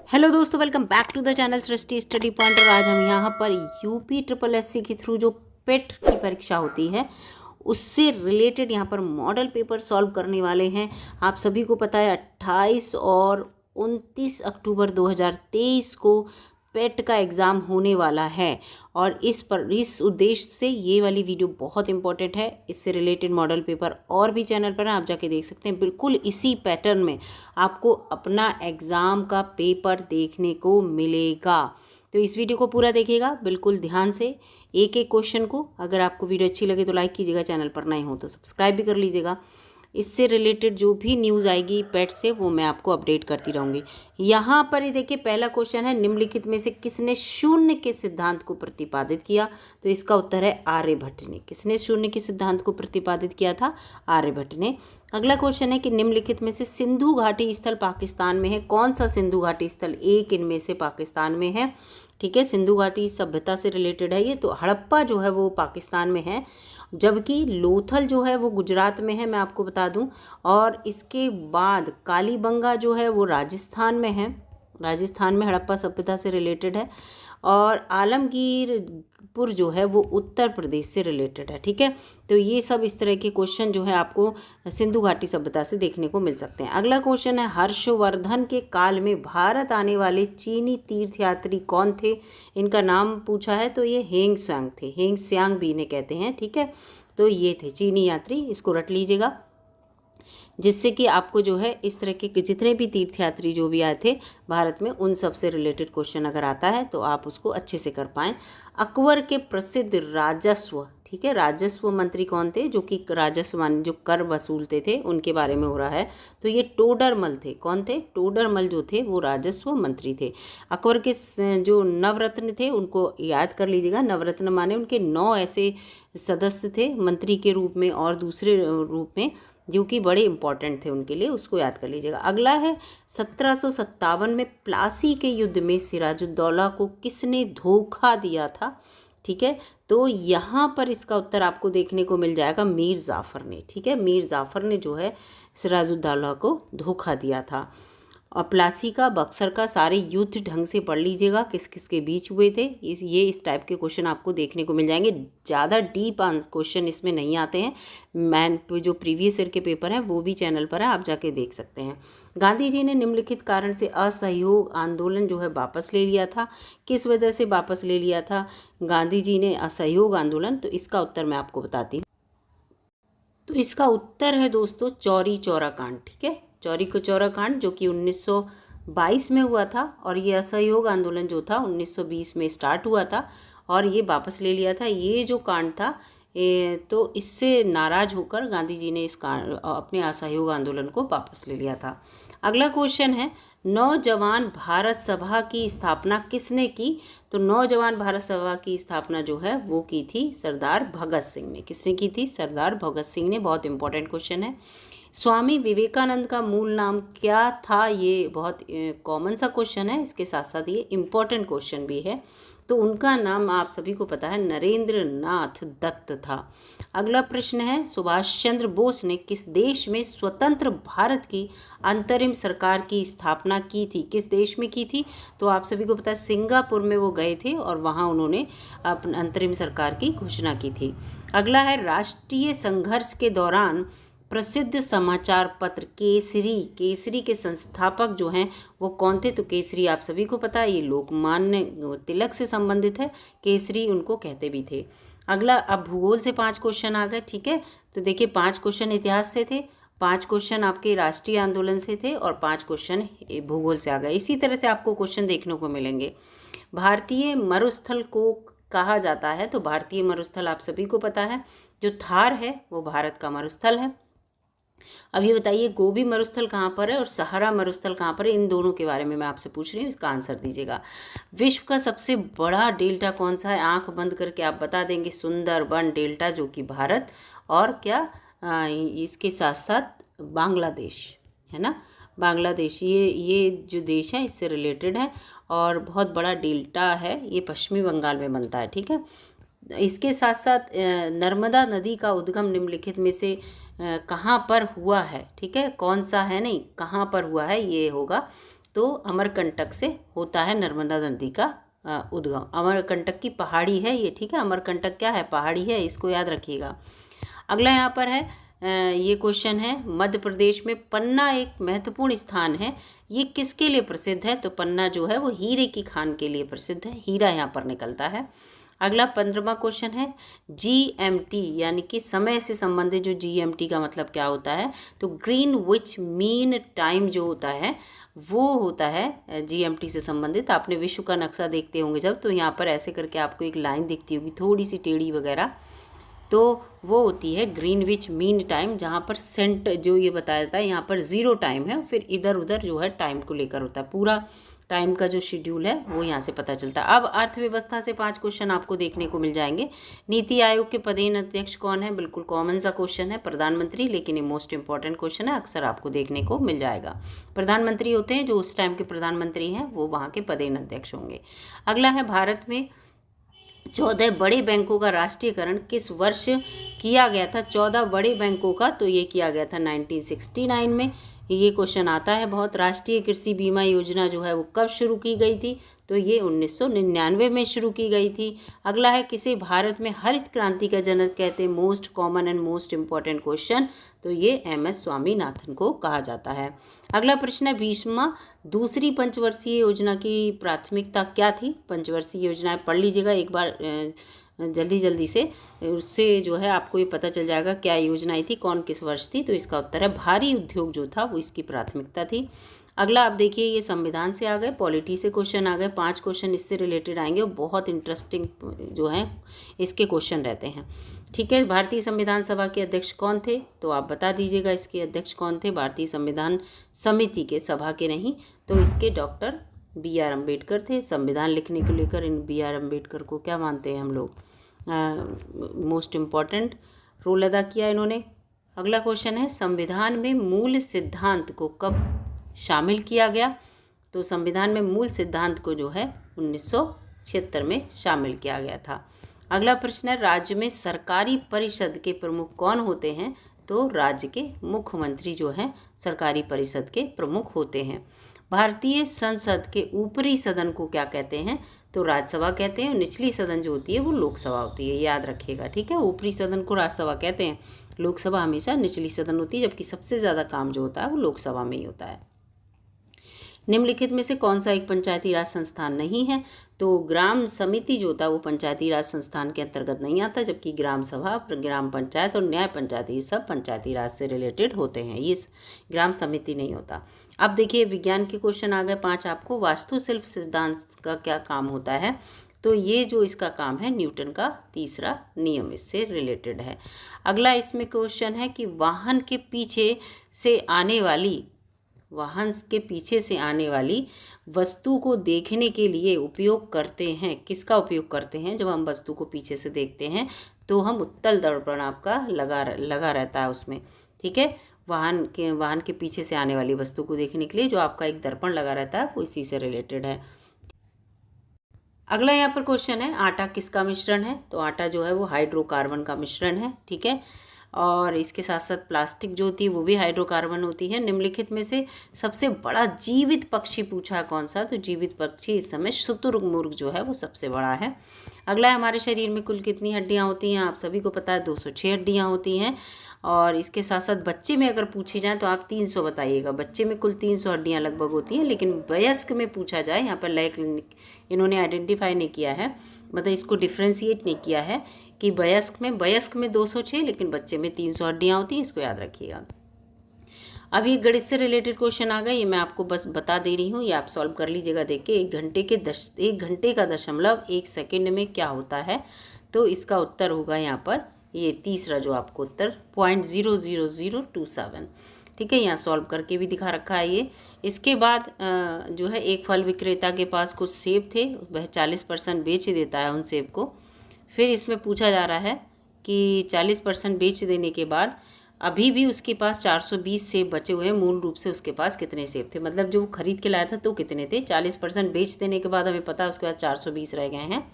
Hello दोस्तों, welcome back to the channel Srishti study point. और आज हम यहाँ पर यूपी ट्रिपल एससी के थ्रू जो पेट की परीक्षा होती है उससे रिलेटेड यहाँ पर मॉडल पेपर सॉल्व करने वाले हैं। आप सभी को पता है 28 और 29 अक्टूबर 2023 को पेट का एग्ज़ाम होने वाला है और इस उद्देश्य से ये वाली वीडियो बहुत इंपॉर्टेंट है। इससे रिलेटेड मॉडल पेपर और भी चैनल पर आप जाके देख सकते हैं। बिल्कुल इसी पैटर्न में आपको अपना एग्ज़ाम का पेपर देखने को मिलेगा, तो इस वीडियो को पूरा देखिएगा बिल्कुल ध्यान से, एक एक क्वेश्चन को। अगर आपको वीडियो अच्छी लगे तो लाइक कीजिएगा, चैनल पर नए हो तो सब्सक्राइब भी कर लीजिएगा। इससे रिलेटेड जो भी न्यूज़ आएगी पेट से वो मैं आपको अपडेट करती रहूँगी। यहाँ पर ये देखिए, पहला क्वेश्चन है, निम्नलिखित में से किसने शून्य के सिद्धांत को प्रतिपादित किया? तो इसका उत्तर है आर्यभट्ट ने। किसने शून्य के सिद्धांत को प्रतिपादित किया था? आर्यभट्ट ने। अगला क्वेश्चन है कि निम्नलिखित में से सिंधु घाटी स्थल पाकिस्तान में है। कौन सा सिंधु घाटी स्थल? एक इनमें से पाकिस्तान में है। ठीक है, सिंधु घाटी सभ्यता से रिलेटेड है ये। तो हड़प्पा जो है वो पाकिस्तान में है, जबकि लोथल जो है वो गुजरात में है, मैं आपको बता दूं। और इसके बाद कालीबंगा जो है वो राजस्थान में है। राजस्थान में हड़प्पा सभ्यता से रिलेटेड है। और आलमगीरपुर जो है वो उत्तर प्रदेश से रिलेटेड है। ठीक है, तो ये सब इस तरह के क्वेश्चन जो है आपको सिंधु घाटी सभ्यता से देखने को मिल सकते हैं। अगला क्वेश्चन है, हर्षवर्धन के काल में भारत आने वाले चीनी तीर्थयात्री कौन थे? इनका नाम पूछा है, तो ये हेंग त्सांग थे। हेंग त्सांग भी इन्हें कहते हैं। ठीक है, तो ये थे चीनी यात्री, इसको रट लीजिएगा, जिससे कि आपको जो है इस तरह के जितने भी तीर्थयात्री जो भी आए थे भारत में उन सब से रिलेटेड क्वेश्चन अगर आता है तो आप उसको अच्छे से कर पाएँ। अकबर के प्रसिद्ध राजस्व, ठीक है, राजस्व मंत्री कौन थे? जो कि राजस्व मान जो कर वसूलते थे उनके बारे में हो रहा है। तो ये टोडरमल थे। कौन थे? टोडरमल जो थे वो राजस्व मंत्री थे। अकबर के जो नवरत्न थे उनको याद कर लीजिएगा। नवरत्न माने उनके 9 ऐसे सदस्य थे मंत्री के रूप में और दूसरे रूप में, जो कि बड़े इंपॉर्टेंट थे उनके लिए, उसको याद कर लीजिएगा। अगला है, 1757 में प्लासी के युद्ध में सिराजुद्दौला को किसने धोखा दिया था? ठीक है, तो यहाँ पर इसका उत्तर आपको देखने को मिल जाएगा मीर जाफ़र ने। ठीक है, मीर जाफ़र ने जो है सिराजुद्दौला को धोखा दिया था। और प्लासी का, बक्सर का सारे युद्ध ढंग से पढ़ लीजिएगा, किस किस के बीच हुए थे। इस टाइप के क्वेश्चन आपको देखने को मिल जाएंगे। ज़्यादा डीप क्वेश्चन इसमें नहीं आते हैं। मैन जो प्रीवियस ईयर के पेपर हैं वो भी चैनल पर है, आप जाके देख सकते हैं। गांधी जी ने निम्नलिखित कारण से असहयोग आंदोलन जो है वापस ले लिया था। किस वजह से वापस ले लिया था गांधी जी ने असहयोग आंदोलन? तो इसका उत्तर मैं आपको बताती हूँ। तो इसका उत्तर है दोस्तों चौरी चौरा कांड। ठीक है, चौरी चौरा कांड जो कि 1922 में हुआ था, और ये असहयोग आंदोलन जो था 1920 में स्टार्ट हुआ था और ये वापस ले लिया था। ये जो कांड था तो इससे नाराज होकर गांधी जी ने अपने असहयोग आंदोलन को वापस ले लिया था। अगला क्वेश्चन है, नौजवान भारत सभा की स्थापना किसने की? तो नौजवान भारत सभा की स्थापना जो है वो की थी सरदार भगत सिंह ने। किसने की थी? सरदार भगत सिंह ने। बहुत इंपॉर्टेंट क्वेश्चन है। स्वामी विवेकानंद का मूल नाम क्या था? ये बहुत कॉमन सा क्वेश्चन है, इसके साथ साथ ये इम्पॉर्टेंट क्वेश्चन भी है। तो उनका नाम आप सभी को पता है, नरेंद्र नाथ दत्त था। अगला प्रश्न है, सुभाष चंद्र बोस ने किस देश में स्वतंत्र भारत की अंतरिम सरकार की स्थापना की थी? किस देश में की थी? तो आप सभी को पता है सिंगापुर में वो गए थे और वहाँ उन्होंने अपनी अंतरिम सरकार की घोषणा की थी। अगला है, राष्ट्रीय संघर्ष के दौरान प्रसिद्ध समाचार पत्र केसरी के संस्थापक जो हैं वो कौन थे? तो केसरी आप सभी को पता है, ये लोकमान्य तिलक से संबंधित है। केसरी उनको कहते भी थे। अगला, अब भूगोल से 5 क्वेश्चन आ गए। ठीक है, तो देखिए 5 क्वेश्चन इतिहास से थे, 5 क्वेश्चन आपके राष्ट्रीय आंदोलन से थे और 5 क्वेश्चन भूगोल से आ गए। इसी तरह से आपको क्वेश्चन देखने को मिलेंगे। भारतीय मरुस्थल को कहा जाता है? तो भारतीय मरुस्थल आप सभी को पता है, जो थार है वो भारत का मरुस्थल है। अब ये बताइए, गोबी मरुस्थल कहाँ पर है और सहारा मरुस्थल कहाँ पर है? इन दोनों के बारे में मैं आपसे पूछ रही हूँ, इसका आंसर दीजिएगा। विश्व का सबसे बड़ा डेल्टा कौन सा है? आंख बंद करके आप बता देंगे, सुंदरबन डेल्टा, जो कि भारत और क्या इसके साथ साथ बांग्लादेश है ना। बांग्लादेश ये जो देश है इससे रिलेटेड है और बहुत बड़ा डेल्टा है, ये पश्चिमी बंगाल में बनता है। ठीक है, इसके साथ साथ नर्मदा नदी का उद्गम निम्नलिखित में से कहाँ पर हुआ है? ठीक है, कौन सा है नहीं, कहाँ पर हुआ है ये होगा। तो अमरकंटक से होता है नर्मदा नदी का उद्गम। अमरकंटक की पहाड़ी है ये, ठीक है। अमरकंटक क्या है? पहाड़ी है, इसको याद रखिएगा। अगला यहाँ पर है ये क्वेश्चन है, मध्य प्रदेश में पन्ना एक महत्वपूर्ण स्थान है, ये किसके लिए प्रसिद्ध है? तो पन्ना जो है वो हीरे की खान के लिए प्रसिद्ध है, हीरा यहाँ पर निकलता है। अगला 15वां क्वेश्चन है, GMT यानी कि समय से संबंधित जो GMT का मतलब क्या होता है? तो ग्रीनविच मीन टाइम जो होता है वो होता है GMT से संबंधित। आपने विश्व का नक्शा देखते होंगे जब, तो यहाँ पर ऐसे करके आपको एक लाइन दिखती होगी थोड़ी सी टेढ़ी वगैरह, तो वो होती है ग्रीनविच मीन टाइम, जहाँ पर सेंट जो ये बताया जाता है यहाँ पर 0 टाइम है, फिर इधर उधर जो है टाइम को लेकर होता है, पूरा टाइम का जो शेड्यूल है वो यहाँ से पता चलता है। अब अर्थव्यवस्था से 5 क्वेश्चन आपको देखने को मिल जाएंगे। नीति आयोग के पदेन अध्यक्ष कौन है? बिल्कुल कॉमन सा क्वेश्चन है, प्रधानमंत्री, लेकिन ये मोस्ट इंपॉर्टेंट क्वेश्चन है, अक्सर आपको देखने को मिल जाएगा। प्रधानमंत्री होते हैं जो उस टाइम के प्रधानमंत्री हैं, वो वहाँ के पदेन अध्यक्ष होंगे। अगला है, भारत में 14 बड़े बैंकों का राष्ट्रीयकरण किस वर्ष किया गया था? 14 बड़े बैंकों का तो ये किया गया था 1969 में। ये क्वेश्चन आता है बहुत। राष्ट्रीय कृषि बीमा योजना जो है वो कब शुरू की गई थी? तो ये 1999 में शुरू की गई थी। अगला है, किसे भारत में हरित क्रांति का जनक कहते हैं? Most common and most important question, तो ये MS स्वामीनाथन को कहा जाता है। अगला प्रश्न है, 20वां दूसरी पंचवर्षीय योजना की प्राथमिकता क्या थी? पंचवर्षीय योजनाएं पढ़ लीजिएगा एक बार जल्दी जल्दी से, उससे जो है आपको ये पता चल जाएगा क्या योजनाएं थी, कौन किस वर्ष थी। तो इसका उत्तर है भारी उद्योग जो था वो इसकी प्राथमिकता थी। अगला आप देखिए, ये संविधान से आ गए, पॉलिटी से क्वेश्चन आ गए, 5 क्वेश्चन इससे रिलेटेड आएंगे और बहुत इंटरेस्टिंग जो है इसके क्वेश्चन रहते हैं, ठीक है। भारतीय संविधान सभा के अध्यक्ष कौन थे? तो आप बता दीजिएगा इसके अध्यक्ष कौन थे। भारतीय संविधान समिति के, सभा के नहीं, तो इसके डॉक्टर BR अम्बेडकर थे। संविधान लिखने को लेकर इन BR अम्बेडकर को क्या मानते हैं हम लोग? मोस्ट इम्पॉर्टेंट रोल अदा किया इन्होंने। अगला क्वेश्चन है, संविधान में मूल सिद्धांत को कब शामिल किया गया? तो संविधान में मूल सिद्धांत को जो है 1976 में शामिल किया गया था। अगला प्रश्न है, राज्य में सरकारी परिषद के प्रमुख कौन होते हैं? तो राज्य के मुख्यमंत्री जो हैं सरकारी परिषद के प्रमुख होते हैं। भारतीय संसद के ऊपरी सदन को क्या कहते हैं? तो राज्यसभा कहते हैं, और निचली सदन जो होती है वो लोकसभा होती है, याद रखिएगा, ठीक है। ऊपरी सदन को राज्यसभा कहते हैं, लोकसभा हमेशा निचली सदन होती है, जबकि सबसे ज़्यादा काम जो होता है वो लोकसभा में ही होता है। निम्नलिखित में से कौन सा एक पंचायती राज संस्थान नहीं है? तो ग्राम समिति जो होता है वो पंचायती राज संस्थान के अंतर्गत नहीं आता, जबकि ग्राम सभा, ग्राम पंचायत और न्याय पंचायत ये सब पंचायती राज से रिलेटेड होते हैं, ये ग्राम समिति नहीं होता। अब देखिए, विज्ञान के क्वेश्चन आ गए 5 आपको। वास्तुशिल्प सिद्धांत का क्या काम होता है? तो ये जो इसका काम है न्यूटन का तीसरा नियम इससे रिलेटेड है। अगला इसमें क्वेश्चन है कि वाहन के पीछे से आने वाली वस्तु को देखने के लिए उपयोग करते हैं, किसका उपयोग करते हैं? जब हम वस्तु को पीछे से देखते हैं तो हम उत्तल दर्पण आपका लगा रहता है उसमें, ठीक है। वाहन के पीछे से आने वाली वस्तु को देखने के लिए जो आपका एक दर्पण लगा रहता है वो इसी से रिलेटेड है। अगला यहाँ पर क्वेश्चन है, आटा किसका मिश्रण है? तो आटा जो है वो हाइड्रोकार्बन का मिश्रण है, ठीक है। और इसके साथ साथ प्लास्टिक जो होती है वो भी हाइड्रोकार्बन होती है। निम्नलिखित में से सबसे बड़ा जीवित पक्षी पूछा कौन सा? तो जीवित पक्षी इस समय शुतुरमुर्ग जो है वो सबसे बड़ा है। अगला है, हमारे शरीर में कुल कितनी हड्डियां होती हैं? आप सभी को पता है 206 हड्डियां होती हैं। और इसके साथ साथ बच्चे में अगर पूछी जाए तो आप 300 बताइएगा। बच्चे में कुल 300 हड्डियां लगभग होती हैं, लेकिन वयस्क में पूछा जाए, यहाँ पर लाइक इन्होंने आइडेंटिफाई नहीं किया है, मतलब इसको डिफ्रेंशिएट नहीं किया है कि वयस्क में 206 लेकिन बच्चे में 300 हड्डियाँ होती हैं, इसको याद रखिएगा। अब ये गणित से रिलेटेड क्वेश्चन आ गए, ये मैं आपको बस बता दे रही हूँ, ये आप सॉल्व कर लीजिएगा देख के। 1 घंटे का दशमलव 1 सेकेंड में क्या होता है? तो इसका उत्तर होगा यहाँ पर ये तीसरा जो आपको उत्तर 0.00027, ठीक है। यहाँ सॉल्व करके भी दिखा रखा है ये। इसके बाद जो है, एक फल विक्रेता के पास कुछ सेब थे, वह 40% बेच देता है उन सेब को। फिर इसमें पूछा जा रहा है कि 40% बेच देने के बाद अभी भी उसके पास 420 सेब बचे हुए हैं, मूल रूप से उसके पास कितने सेब थे? मतलब जो खरीद के लाया था तो कितने थे? 40% बेच देने के बाद हमें पता है उसके बाद 420 रह गए हैं,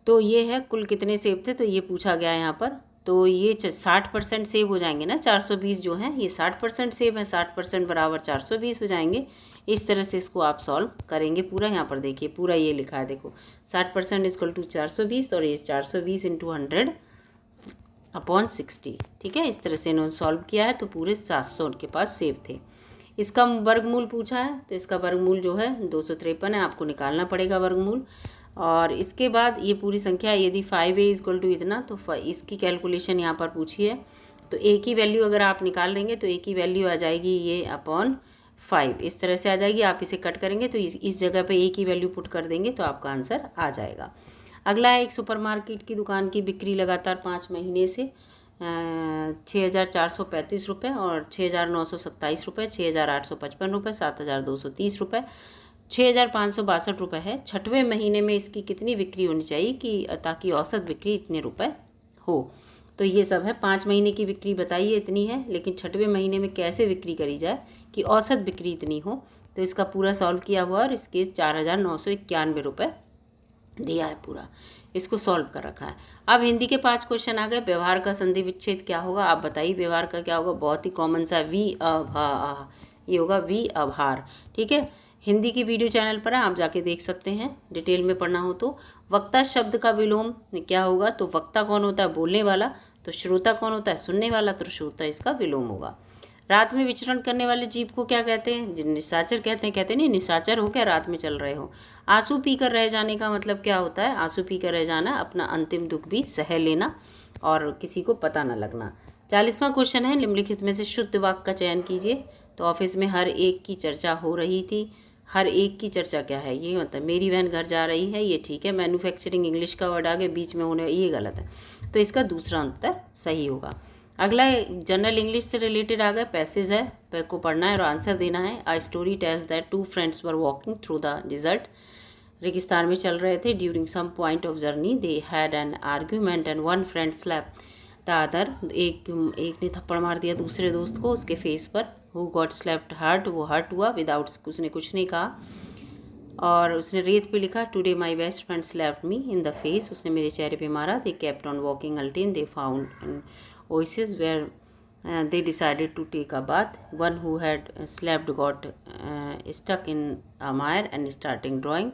तो ये है कुल कितने सेब थे, तो ये पूछा गया है यहाँ पर। तो ये 60% सेब हो जाएंगे ना, 420 जो हैं ये 60% सेब हैं, 60% बराबर 420 हो जाएंगे। इस तरह से इसको आप सॉल्व करेंगे पूरा। यहाँ पर देखिए पूरा ये लिखा है, देखो 60% इक्वल टू 420 और ये 420 इंटू 100/60। ठीक है, इस तरह से इन्होंने सॉल्व किया है। तो पूरे 700 उनके पास सेव थे। इसका वर्गमूल पूछा है, तो इसका वर्गमूल जो है 253 है, आपको निकालना पड़ेगा वर्गमूल। और इसके बाद ये पूरी संख्या यदि 5a इक्वल टू इतना, तो इसकी कैलकुलेशन यहाँ पर पूछी है। तो a की वैल्यू अगर आप निकाल लेंगे तो a की वैल्यू आ जाएगी ये अपॉन 5, इस तरह से आ जाएगी। आप इसे कट करेंगे तो इस जगह पे a की वैल्यू पुट कर देंगे तो आपका आंसर आ जाएगा। अगला है एक सुपरमार्केट की दुकान की बिक्री लगातार 5 महीने से 6,435 रुपये और 6,927 रुपये, 6,855 रुपये, 7,230 रुपये, 6,562 रुपये है। छठवें महीने में इसकी कितनी बिक्री होनी चाहिए कि ताकि औसत बिक्री इतने रुपए हो। तो ये सब है, 5 महीने की बिक्री बताइए इतनी है, लेकिन छठवें महीने में कैसे बिक्री करी जाए कि औसत बिक्री इतनी हो। तो इसका पूरा सॉल्व किया हुआ और इसके 4,991 रुपये दिया है पूरा, इसको सॉल्व कर रखा है। अब हिंदी के 5 क्वेश्चन आ गए। व्यवहार का संधि विच्छेद क्या होगा, आप बताइए व्यवहार का क्या होगा। बहुत ही कॉमन सा ये होगा वी आभार। ठीक है, हिंदी की वीडियो चैनल पर आप जाके देख सकते हैं, डिटेल में पढ़ना हो तो। वक्ता शब्द का विलोम क्या होगा, तो वक्ता कौन होता है, बोलने वाला। तो श्रोता कौन होता है, सुनने वाला। तो श्रोता इसका विलोम होगा। रात में विचरण करने वाले जीव को क्या कहते हैं, निशाचर कहते हैं। कहते नहीं निशाचर हो क्या, रात में चल रहे हो। आंसू पीकर रह जाने का मतलब क्या होता है, आंसू पीकर रह जाना, अपना अंतिम दुख भी सह लेना और किसी को पता न लगना। 40वां क्वेश्चन है, निम्नलिखित में से शुद्ध वाक्य का चयन कीजिए। तो ऑफिस में हर एक की चर्चा हो रही थी। हर एक की चर्चा क्या है, ये मतलब मेरी बहन घर जा रही है, ये ठीक है। मैन्युफैक्चरिंग इंग्लिश का वर्ड आगे बीच में होने, ये गलत है। तो इसका दूसरा उत्तर सही होगा। अगला जनरल इंग्लिश से रिलेटेड आ गया, पैसेज है, पे को पढ़ना है और आंसर देना है। A story tells that 2 friends were walking through the desert. रेगिस्तान में चल रहे थे। During some point of journey they had an argument and one friend slap the other. एक ने थप्पड़ मार दिया दूसरे दोस्त को उसके फेस पर। हु गॉट स्लैप्ड हर्ट, वो हर्ट हुआ। विदाउट, उसने कुछ नहीं कहा। और उसने रेत पे लिखा today my best friend slapped me in the face, उसने मेरे चेहरे पे मारा। दे केप्ट ऑन वॉकिंग अल्टिन they found oasis where they decided to take a bath. One who had slept got stuck in a mire and starting drawing.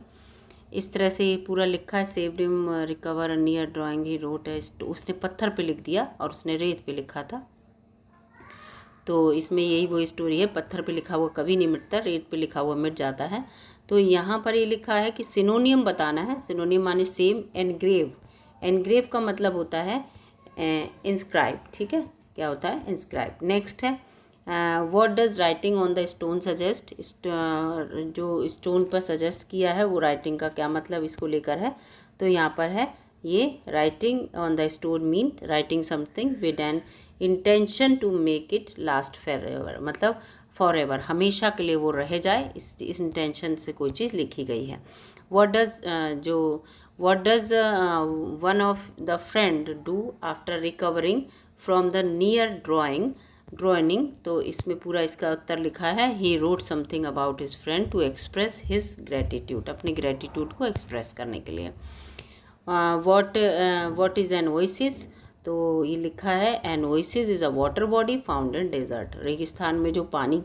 इस तरह से ये पूरा लिखा है। Saved him recover near drawing he wrote है। उसने पत्थर पे लिख दिया और उसने रेत पे लिखा था। तो इसमें यही वो स्टोरी है, पत्थर पे लिखा हुआ कभी नहीं मिटता, रेत पे लिखा हुआ मिट जाता है। तो यहाँ पर ये लिखा है कि सिनोनियम बताना है। सिनोनियम माने सेम। एनग्रेव, एनग्रेव का मतलब होता है इंस्क्राइब। ठीक है, क्या होता है, इंस्क्राइब। नेक्स्ट है what does writing on the stone suggest. जो स्टोन पर सजेस्ट किया है वो राइटिंग का क्या मतलब इसको लेकर है। तो यहाँ पर है ये writing on the stone mean writing something with an intention to make it last forever, मतलब फॉर एवर, हमेशा के लिए वो रह जाए, इस इंटेंशन से कोई चीज़ लिखी गई है। What does one of the friend do after recovering from the near drowning? तो इसमें पूरा इसका उत्तर लिखा है he wrote something about his friend to express his gratitude, अपनी gratitude को express करने के लिए। what is an oasis? तो ये लिखा है an oasis is a water body found in desert। रेगिस्तान में जो पानी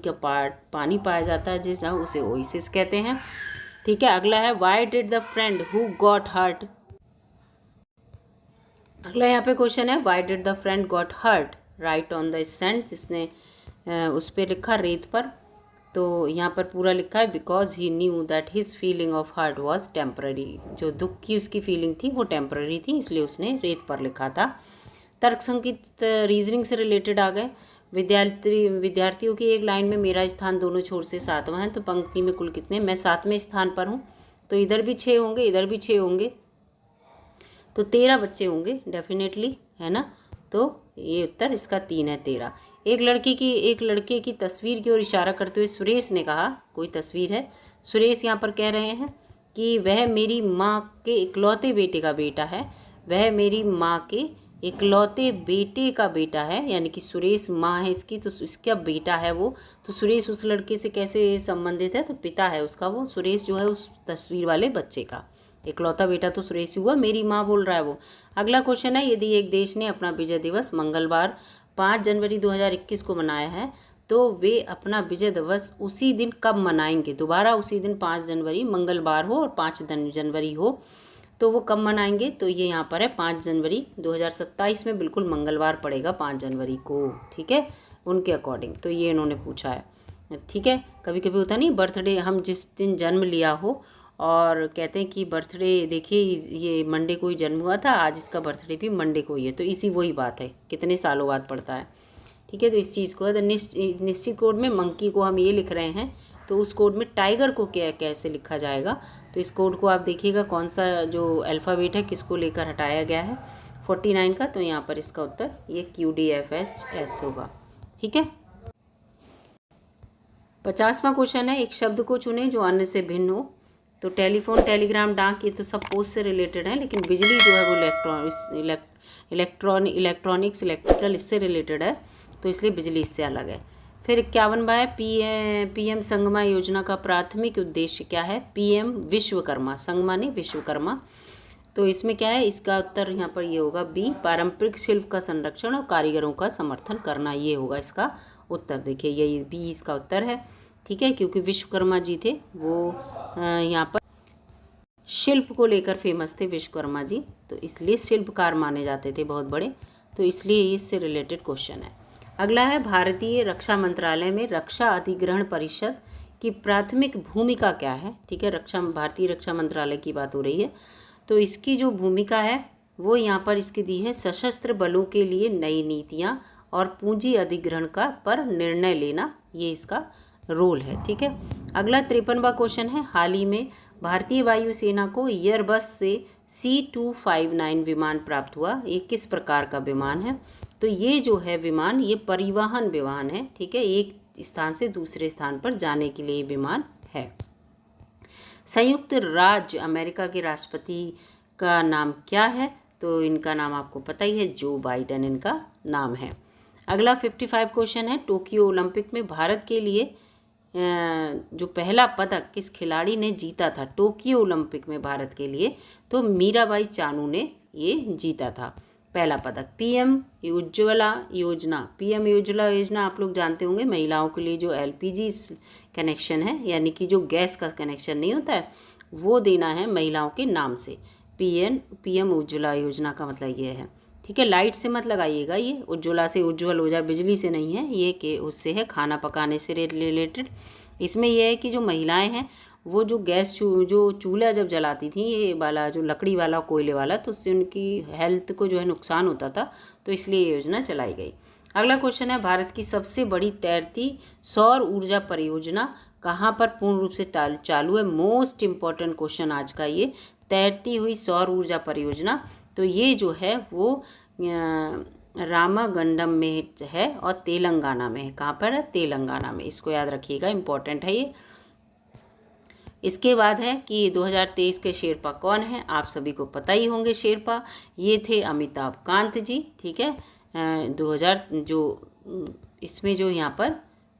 पाया जाता है जिस जहाँ, उसे oasis कहते हैं। ठीक है, अगला है why did the friend who got hurt. अगला यहाँ पे क्वेश्चन है why did the friend got hurt right on the cent, जिसने उस पर लिखा रेत पर। तो यहाँ पर पूरा लिखा है because he knew that his feeling of hurt was temporary. जो दुख की उसकी फीलिंग थी वो टेम्पररी थी, इसलिए उसने रेत पर लिखा था। तर्क संगीत रीजनिंग से रिलेटेड आ गए। विद्यार्थियों की एक लाइन में मेरा स्थान दोनों छोर से 7वां है। तो पंक्ति में कुल कितने, मैं 7वें स्थान पर हूँ, तो इधर भी 6 होंगे, इधर भी 6 होंगे, तो 13 बच्चे होंगे डेफिनेटली, है ना। तो ये उत्तर इसका 3 है, 13। एक लड़के की तस्वीर की ओर इशारा करते हुए सुरेश ने कहा, कोई तस्वीर है, सुरेश यहाँ पर कह रहे हैं कि वह मेरी माँ के इकलौते बेटे का बेटा है। वह मेरी माँ के इकलौते बेटे का बेटा है, यानी कि सुरेश माँ है इसकी, तो इसका बेटा है वो। तो सुरेश उस लड़के से कैसे संबंधित है, तो पिता है उसका वो। सुरेश जो है उस तस्वीर वाले बच्चे का इकलौता बेटा तो सुरेश हुआ, मेरी माँ बोल रहा है वो। अगला क्वेश्चन है यदि एक देश ने अपना विजय दिवस मंगलवार 5 जनवरी 2021 को मनाया है तो वे अपना विजय दिवस उसी दिन कब मनाएंगे, दोबारा उसी दिन 5 जनवरी मंगलवार हो और 5 जनवरी हो, तो वो कब मनाएंगे, तो ये यहाँ पर है 5 जनवरी 2027 में बिल्कुल मंगलवार पड़ेगा 5 जनवरी को, ठीक है, उनके अकॉर्डिंग। तो ये इन्होंने पूछा है, ठीक है। कभी कभी होता नहीं बर्थडे, हम जिस दिन जन्म लिया हो और कहते हैं कि बर्थडे देखिए ये मंडे को ही जन्म हुआ था, आज इसका बर्थडे भी मंडे को ही है, तो इसी वही बात है, कितने सालों बाद पड़ता है, ठीक है। तो इस चीज़ को निश्चित कोड में मंकी को हम ये लिख रहे हैं, तो उस कोड में टाइगर को कैसे लिखा जाएगा, तो इस कोड को आप देखिएगा कौन सा जो अल्फ़ाबेट है किसको लेकर हटाया गया है 49 का, तो यहाँ पर इसका उत्तर ये QDFHS होगा, ठीक है। 50वां क्वेश्चन है, एक शब्द को चुने जो अन्य से भिन्न हो। तो टेलीफोन, टेलीग्राम, डाक, ये तो सब पोस्ट से रिलेटेड है, लेकिन बिजली जो है वो इलेक्ट्रॉनिक्स, इलेक्ट्रिकल, इससे रिलेटेड है, तो इसलिए बिजली इससे अलग है। फिर 51वां है, PM संगमा योजना का प्राथमिक उद्देश्य क्या है, PM विश्वकर्मा, संगमा ने विश्वकर्मा, तो इसमें क्या है, इसका उत्तर यहाँ पर ये होगा B, पारंपरिक शिल्प का संरक्षण और कारीगरों का समर्थन करना, ये होगा इसका उत्तर। देखिए ये B इसका उत्तर है, ठीक है, क्योंकि विश्वकर्मा जी थे वो यहाँ पर शिल्प को लेकर फेमस थे विश्वकर्मा जी, तो इसलिए शिल्पकार माने जाते थे बहुत बड़े, तो इसलिए इससे रिलेटेड क्वेश्चन है। अगला है, भारतीय रक्षा मंत्रालय में रक्षा अधिग्रहण परिषद की प्राथमिक भूमिका क्या है, ठीक है, भारतीय रक्षा मंत्रालय की बात हो रही है, तो इसकी जो भूमिका है वो यहाँ पर इसकी दी है, सशस्त्र बलों के लिए नई नीतियाँ और पूंजी अधिग्रहण का पर निर्णय लेना, ये इसका रोल है, ठीक है। अगला 53वां क्वेश्चन है, हाल ही में भारतीय वायुसेना को एयरबस से C259 विमान प्राप्त हुआ, ये किस प्रकार का विमान है, तो ये जो है विमान ये परिवहन विमान है, ठीक है, एक स्थान से दूसरे स्थान पर जाने के लिए विमान है। संयुक्त राज्य अमेरिका के राष्ट्रपति का नाम क्या है, तो इनका नाम आपको पता ही है, जो बाइडेन इनका नाम है। अगला 55 क्वेश्चन है, टोक्यो ओलंपिक में भारत के लिए जो पहला पदक किस खिलाड़ी ने जीता था, टोक्यो ओलंपिक में भारत के लिए, तो मीराबाई चानू ने ये जीता था पहला पदक। PM उज्ज्वला योजना आप लोग जानते होंगे, महिलाओं के लिए जो LPG कनेक्शन है, यानी कि जो गैस का कनेक्शन नहीं होता है वो देना है महिलाओं के नाम से, PM उज्ज्वला योजना का मतलब ये है, ठीक है। लाइट से मत लगाइएगा, ये उज्ज्वला से उज्ज्वल हो जाए, बिजली से नहीं है ये, कि उससे है खाना पकाने से रिलेटेड। इसमें यह है कि जो महिलाएं हैं वो जो गैस जो चूल्हा जब जलाती थी, ये वाला जो लकड़ी वाला कोयले वाला, तो उससे उनकी हेल्थ को जो है नुकसान होता था, तो इसलिए ये योजना चलाई गई। अगला क्वेश्चन है, भारत की सबसे बड़ी तैरती सौर ऊर्जा परियोजना कहाँ पर पूर्ण रूप से चालू है, मोस्ट इम्पॉर्टेंट क्वेश्चन आज का ये, तैरती हुई सौर ऊर्जा परियोजना, तो ये जो है वो रामागंडम में है और तेलंगाना में है, कहाँ पर है, तेलंगाना में, इसको याद रखिएगा, इम्पॉर्टेंट है ये। इसके बाद है कि 2023 के शेरपा कौन है, आप सभी को पता ही होंगे शेरपा, ये थे अमिताभ कांत जी, ठीक है। 2000 जो इसमें जो यहाँ पर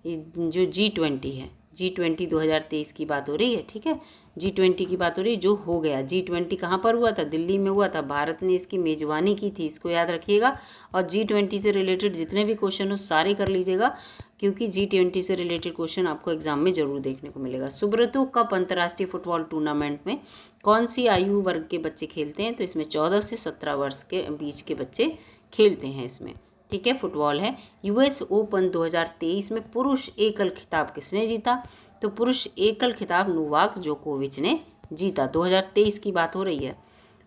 जो G20 है, G20 2023 की बात हो रही है, ठीक है, G20 की बात हो रही है, जो हो गया G20 कहाँ पर हुआ था, दिल्ली में हुआ था, भारत ने इसकी मेज़बानी की थी, इसको याद रखिएगा। और G20 से रिलेटेड जितने भी क्वेश्चन हो सारे कर लीजिएगा, क्योंकि G20 से रिलेटेड क्वेश्चन आपको एग्जाम में जरूर देखने को मिलेगा। सुब्रतो कप अंतर्राष्ट्रीय फुटबॉल टूर्नामेंट में कौन सी आयु वर्ग के बच्चे खेलते हैं, तो इसमें 14 से 17 वर्ष के बीच के बच्चे खेलते हैं इसमें, ठीक है, फुटबॉल है। US ओपन 2023 में पुरुष एकल खिताब किसने जीता, तो पुरुष एकल खिताब नोवाक जोकोविच ने जीता, 2023 की बात हो रही है।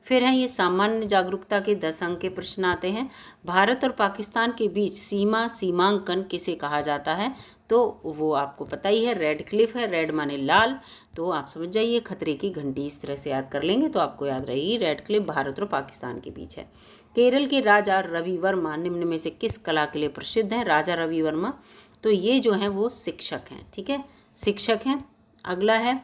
फिर है ये सामान्य जागरूकता के 10 अंक के प्रश्न आते हैं। भारत और पाकिस्तान के बीच सीमांकन किसे कहा जाता है, तो वो आपको पता ही है, रेड क्लिफ है, रेड माने लाल, तो आप समझ जाइए, खतरे की घंटी इस तरह से याद कर लेंगे तो आपको याद रहेगी, रेड क्लिफ भारत और पाकिस्तान के बीच है। केरल के राजा रवि वर्मा निम्न में से किस कला के लिए प्रसिद्ध हैं, राजा रवि वर्मा, तो ये जो हैं वो शिक्षक हैं, ठीक है, शिक्षक हैं। अगला है,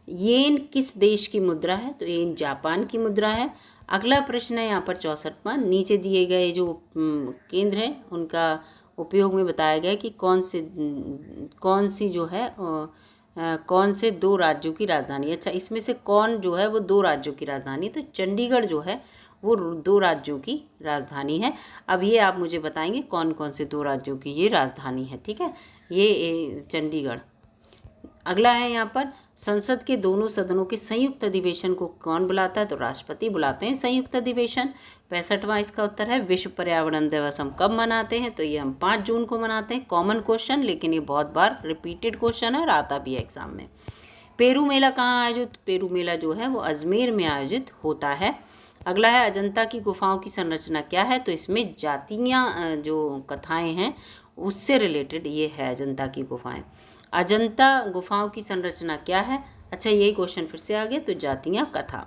येन किस देश की मुद्रा है, तो येन जापान की मुद्रा है। अगला प्रश्न है यहाँ पर 64वां, नीचे दिए गए जो केंद्र हैं उनका उपयोग में बताया गया है कि कौन सी जो है कौन से 2 राज्यों की राजधानी, अच्छा इसमें से कौन जो है वो 2 राज्यों की राजधानी, तो चंडीगढ़ जो है वो 2 राज्यों की राजधानी है। अब ये आप मुझे बताएंगे कौन कौन से 2 राज्यों की ये राजधानी है, ठीक है। ये चंडीगढ़। अगला है यहाँ पर, संसद के दोनों सदनों के संयुक्त अधिवेशन को कौन बुलाता है? तो राष्ट्रपति बुलाते हैं संयुक्त अधिवेशन। 65वां इसका उत्तर है। विश्व पर्यावरण दिवस हम कब मनाते हैं? तो ये हम 5 जून को मनाते हैं। कॉमन क्वेश्चन, लेकिन ये बहुत बार रिपीटेड क्वेश्चन है और आता भी है एग्जाम में। पेरू मेला कहाँ आयोजित? पेरू मेला जो है वो अजमेर में आयोजित होता है। अगला है, अजंता की गुफाओं की संरचना क्या है? तो इसमें जातीय जो कथाएं हैं उससे रिलेटेड ये है अजंता की गुफाएं। अजंता गुफाओं की संरचना क्या है? अच्छा, यही क्वेश्चन फिर से आ गया, तो जातीय कथा।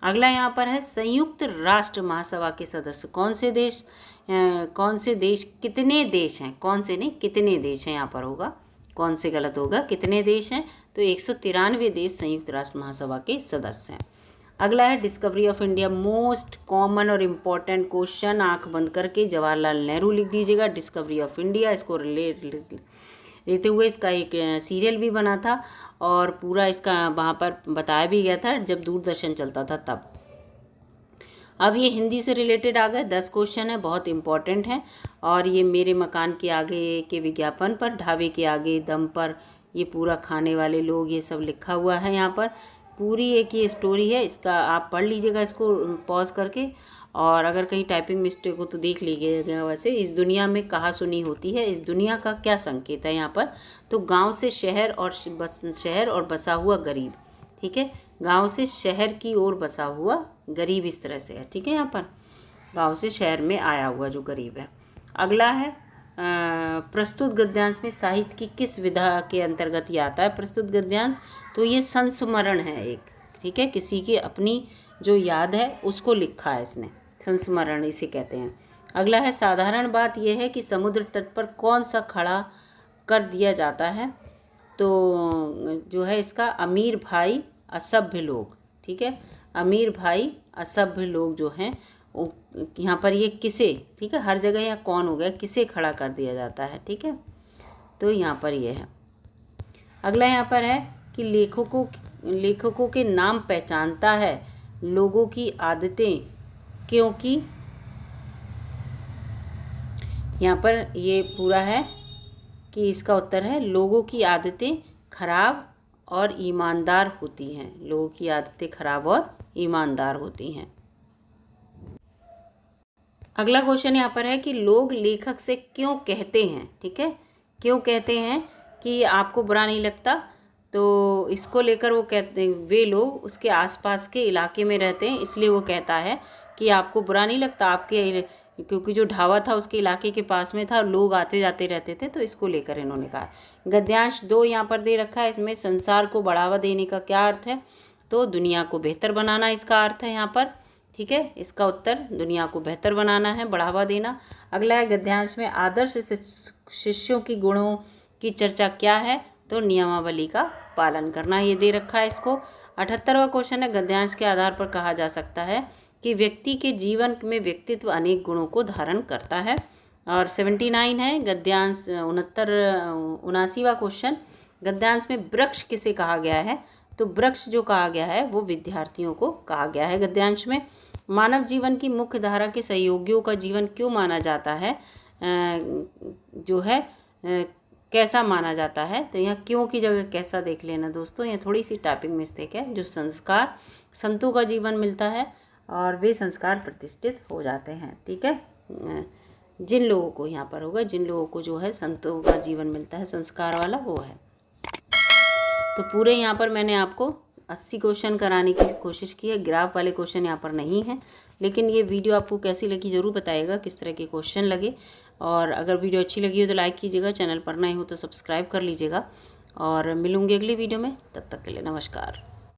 अगला यहाँ पर है, संयुक्त राष्ट्र महासभा के सदस्य कौन से देश कितने देश हैं? कौन से नहीं, कितने देश हैं यहाँ पर होगा, कौन से गलत होगा, कितने देश हैं? तो 193 देश संयुक्त राष्ट्र महासभा के सदस्य हैं। अगला है, discovery of India, most common और इम्पॉर्टेंट क्वेश्चन, आंख बंद करके जवाहरलाल नेहरू लिख दीजिएगा। डिस्कवरी ऑफ इंडिया, इसको लेते हुए इसका एक सीरियल भी बना था और पूरा इसका वहाँ पर बताया भी गया था जब दूरदर्शन चलता था तब। अब ये हिंदी से रिलेटेड आ गए, 10 क्वेश्चन है, बहुत इंपॉर्टेंट है। और ये मेरे मकान के आगे के विज्ञापन पर, ढाबे के आगे दम पर, ये पूरा खाने वाले लोग, ये सब लिखा हुआ है यहाँ पर। पूरी एक ये स्टोरी है, इसका आप पढ़ लीजिएगा इसको पॉज करके, और अगर कहीं टाइपिंग मिस्टेक हो तो देख लीजिएगा। वैसे इस दुनिया में कहा सुनी होती है, इस दुनिया का क्या संकेत है यहाँ पर? तो गांव से शहर और बसा हुआ गरीब, ठीक है। गांव से शहर की ओर बसा हुआ गरीब, इस तरह से है, ठीक है। यहाँ पर गांव से शहर में आया हुआ जो गरीब है। अगला है, प्रस्तुत गद्यांश में साहित्य की किस विधा के अंतर्गत ये आता है? प्रस्तुत गद्यांश, तो ये संस्मरण है एक, ठीक है, किसी की अपनी जो याद है उसको लिखा है इसने, संस्मरण इसे कहते हैं। अगला है, साधारण बात यह है कि समुद्र तट पर कौन सा खड़ा कर दिया जाता है? तो जो है इसका, अमीर भाई असभ्य लोग, ठीक है। अमीर भाई असभ्य लोग जो हैं, यहाँ पर ये किसे, ठीक है, हर जगह यहाँ कौन हो गया, किसे खड़ा कर दिया जाता है, ठीक है। तो यहाँ पर ये है। अगला यहाँ पर है कि लेखकों के नाम पहचानता है लोगों की आदतें, क्योंकि यहाँ पर ये पूरा है कि इसका उत्तर है, लोगों की आदतें खराब और ईमानदार होती हैं। लोगों की आदतें खराब और ईमानदार होती हैं। अगला क्वेश्चन यहाँ पर है कि लोग लेखक से क्यों कहते हैं, ठीक है, क्यों कहते हैं कि आपको बुरा नहीं लगता? तो इसको लेकर वो कहते हैं, वे लोग उसके आसपास के इलाके में रहते हैं इसलिए वो कहता है कि आपको बुरा नहीं लगता, आपके, क्योंकि जो ढाबा था उसके इलाके के पास में था, लोग आते जाते रहते थे, तो इसको लेकर इन्होंने कहा। गद्यांश 2 यहाँ पर दे रखा है, इसमें संसार को बढ़ावा देने का क्या अर्थ है? तो दुनिया को बेहतर बनाना इसका अर्थ है यहाँ पर, ठीक है। इसका उत्तर दुनिया को बेहतर बनाना है, बढ़ावा देना। अगला है, गद्यांश में आदर्श शिष्यों की गुणों की चर्चा क्या है? तो नियमावली का पालन करना, ये दे रखा है इसको। 78वां क्वेश्चन है, गद्यांश के आधार पर कहा जा सकता है कि व्यक्ति के जीवन में व्यक्तित्व अनेक गुणों को धारण करता है। और 79 है गद्यांश। 79वां क्वेश्चन, गद्यांश में वृक्ष किसे कहा गया है? तो वृक्ष जो कहा गया है वो विद्यार्थियों को कहा गया है गद्यांश में। मानव जीवन की मुख्य धारा के सहयोगियों का जीवन क्यों माना जाता है, जो है कैसा माना जाता है? तो यहाँ क्यों की जगह कैसा देख लेना दोस्तों, ये थोड़ी सी टाइपिंग मिस्टेक है। जो संस्कार संतों का जीवन मिलता है और वे संस्कार प्रतिष्ठित हो जाते हैं, ठीक है। जिन लोगों को यहाँ पर होगा, जिन लोगों को जो है संतों का जीवन मिलता है संस्कार वाला, वो है। तो पूरे यहाँ पर मैंने आपको 80 क्वेश्चन कराने की कोशिश की है। ग्राफ वाले क्वेश्चन यहाँ पर नहीं है, लेकिन ये वीडियो आपको कैसी लगी ज़रूर बताइएगा, किस तरह के क्वेश्चन लगे। और अगर वीडियो अच्छी लगी हो तो लाइक कीजिएगा, चैनल पर नए हो तो सब्सक्राइब कर लीजिएगा। और मिलूंगी अगली वीडियो में, तब तक के लिए नमस्कार।